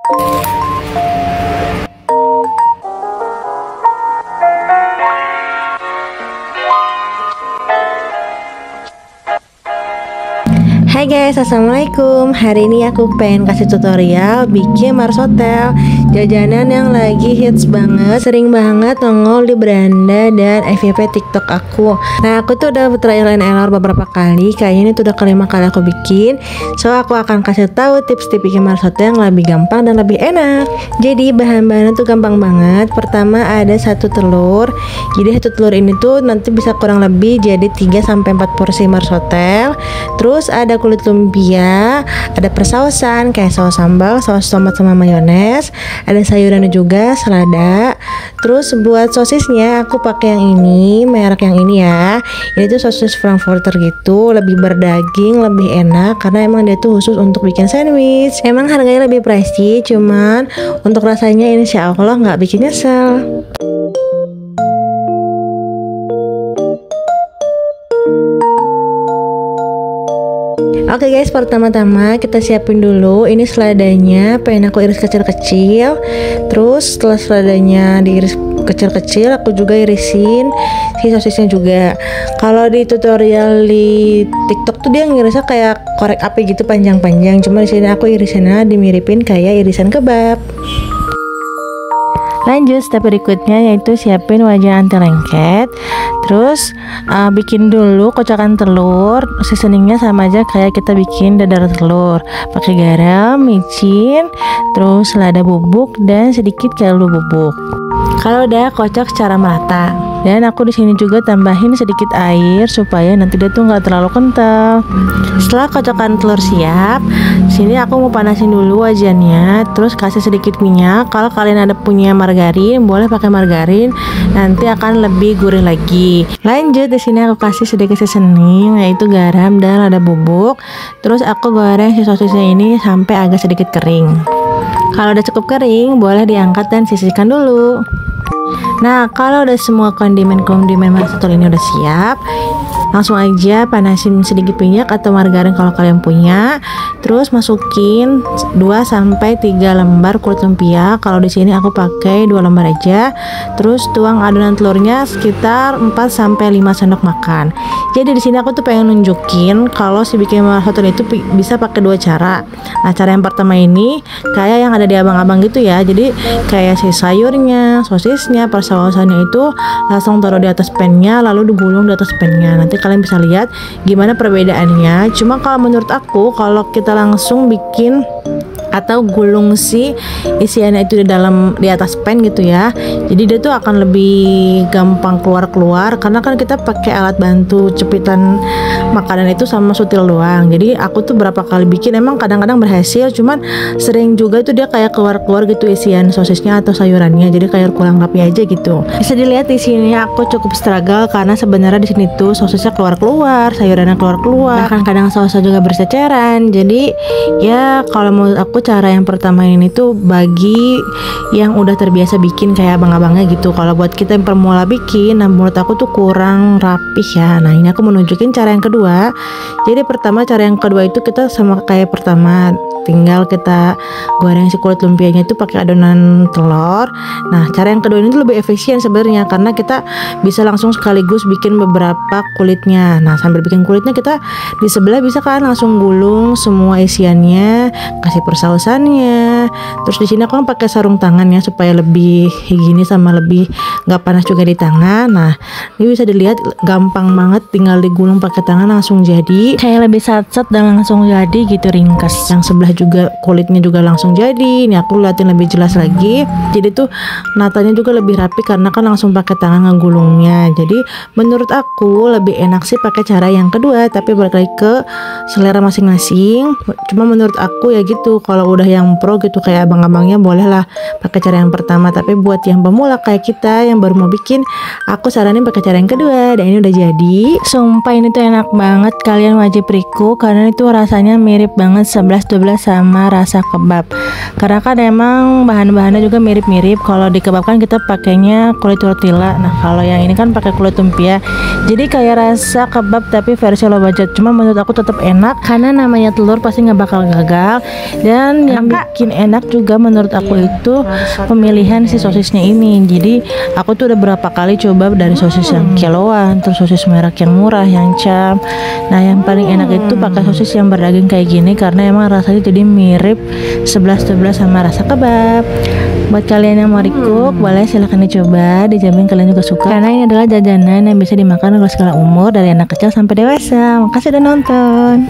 Hai guys, assalamualaikum. Hari ini aku pengen kasih tutorial bikin marsotel, jajanan yang lagi hits banget, sering banget nongol di beranda dan FYP TikTok aku. Nah, aku tuh udah trial and error beberapa kali. Kayaknya ini tuh udah kelima kali aku bikin. So, aku akan kasih tahu tips-tips bikin marsotel yang lebih gampang dan lebih enak. Jadi, bahan-bahannya tuh gampang banget. Pertama ada 1 telur. Jadi 1 telur ini tuh nanti bisa kurang lebih jadi 3-4 porsi marsotel. Terus ada kulit lumpia, ada persausan kayak saus sambal, saus tomat sama mayones, ada sayurannya juga, selada. Terus buat sosisnya aku pakai yang ini, merek yang ini ya. Ini tuh sosis frankfurter gitu, lebih berdaging, lebih enak karena emang dia tuh khusus untuk bikin sandwich. Emang harganya lebih pricey, cuman untuk rasanya insya Allah nggak bikin nyesel. Oke guys, pertama-tama kita siapin dulu ini seladanya, pengen aku iris kecil-kecil. Terus setelah seladanya diiris kecil-kecil, aku juga irisin si sosisnya juga. Kalau di tutorial di TikTok tuh dia ngirisnya kayak korek api gitu panjang-panjang. Cuma di sini aku irisannya dimiripin kayak irisan kebab. Lanjut step berikutnya yaitu siapin wajan anti lengket. Terus bikin dulu kocokan telur. Seasoningnya sama aja kayak kita bikin dadar telur. Pakai garam, micin, terus selada bubuk dan sedikit kaldu bubuk. Kalau udah kocok secara merata. Dan aku di sini juga tambahin sedikit air supaya nanti dia tuh nggak terlalu kental. Setelah kocokan telur siap, sini aku mau panasin dulu wajannya, terus kasih sedikit minyak. Kalau kalian ada punya margarin, boleh pakai margarin, nanti akan lebih gurih lagi. Lanjut di sini aku kasih sedikit seasoning yaitu garam dan lada bubuk. Terus aku goreng si sosisnya ini sampai agak sedikit kering. Kalau udah cukup kering, boleh diangkat dan sisihkan dulu. Nah, kalau udah semua kondimen marsotel ini udah siap, langsung aja panasin sedikit minyak atau margarin kalau kalian punya. Terus masukin 2-3 lembar kulit lumpia. Kalau di sini aku pakai 2 lembar aja. Terus tuang adonan telurnya sekitar 4-5 sendok makan. Jadi di sini aku tuh pengen nunjukin kalau si bikin marsotel itu bisa pakai 2 cara. Nah, cara yang pertama ini kayak yang ada di abang-abang gitu ya. Jadi kayak si sayurnya, sosisnya, persausannya itu langsung taruh di atas pannya lalu digulung di atas pannya. Nanti kalian bisa lihat gimana perbedaannya. Cuma kalau menurut aku, kalau kita langsung bikin atau gulung si isiannya itu di atas pan gitu ya, jadi dia tuh akan lebih gampang keluar karena kan kita pakai alat bantu cepitan makanan itu sama sutil doang. Jadi aku tuh berapa kali bikin emang kadang-kadang berhasil, cuman sering juga itu dia kayak keluar gitu isian sosisnya atau sayurannya, jadi kayak kurang rapi aja gitu. Bisa dilihat di sini aku cukup struggle karena sebenarnya di sini tuh sosisnya keluar, sayurannya keluar, bahkan kadang sausnya juga berceceran. Jadi ya kalau menurut aku cara yang pertama ini tuh bagi yang udah terbiasa bikin kayak abang-abangnya gitu. Kalau buat kita yang pemula bikin, nah menurut aku tuh kurang rapih ya. Nah, ini aku mau nunjukin cara yang kedua. Jadi pertama, cara yang kedua itu kita sama kayak pertama, tinggal kita goreng si kulit lumpianya itu pakai adonan telur. Nah, cara yang kedua ini tuh lebih efisien sebenarnya karena kita bisa langsung sekaligus bikin beberapa kulitnya. Nah, sambil bikin kulitnya kita di sebelah bisa kan langsung gulung semua isiannya, kasih persausannya. Terus di sini aku kan pakai sarung tangan ya supaya lebih higienis sama lebih nggak panas juga di tangan. Nah, ini bisa dilihat gampang banget, tinggal digulung pakai tangan langsung jadi kayak lebih satset dan langsung jadi gitu, ringkas. Yang sebelah juga kulitnya juga langsung jadi. Ini aku liatin lebih jelas lagi. Jadi tuh natanya juga lebih rapi karena kan langsung pakai tangan ngegulungnya. Jadi menurut aku lebih enak sih pakai cara yang kedua, tapi balik lagi ke selera masing-masing. Cuma menurut aku ya gitu, kalau udah yang pro gitu kayak abang-abangnya bolehlah pakai cara yang pertama, tapi buat yang pemula kayak kita yang baru mau bikin, aku saranin pakai cara yang kedua. Dan ini udah jadi. Sumpah ini tuh enak banget, kalian wajib reco karena itu rasanya mirip banget 11-12 sama rasa kebab. Karena kan emang bahan-bahannya juga mirip-mirip. Kalau di kebab kan kita pakainya kulit tortilla. Nah, kalau yang ini kan pakai kulit lumpia. Jadi kayak rasa kebab tapi versi low budget. Cuma menurut aku tetap enak karena namanya telur pasti nggak bakal gagal. Dan Dan yang bikin enak juga menurut aku itu pemilihan si sosisnya ini. Jadi aku tuh udah berapa kali coba dari sosis yang kiloan, terus sosis merek yang murah, yang cam. Nah yang paling enak itu pakai sosis yang berdaging kayak gini karena emang rasanya jadi mirip 11-12 sama rasa kebab. Buat kalian yang mau recook, boleh silahkan dicoba, dijamin kalian juga suka. Karena ini adalah jajanan yang bisa dimakan oleh segala umur, dari anak kecil sampai dewasa. Makasih udah nonton.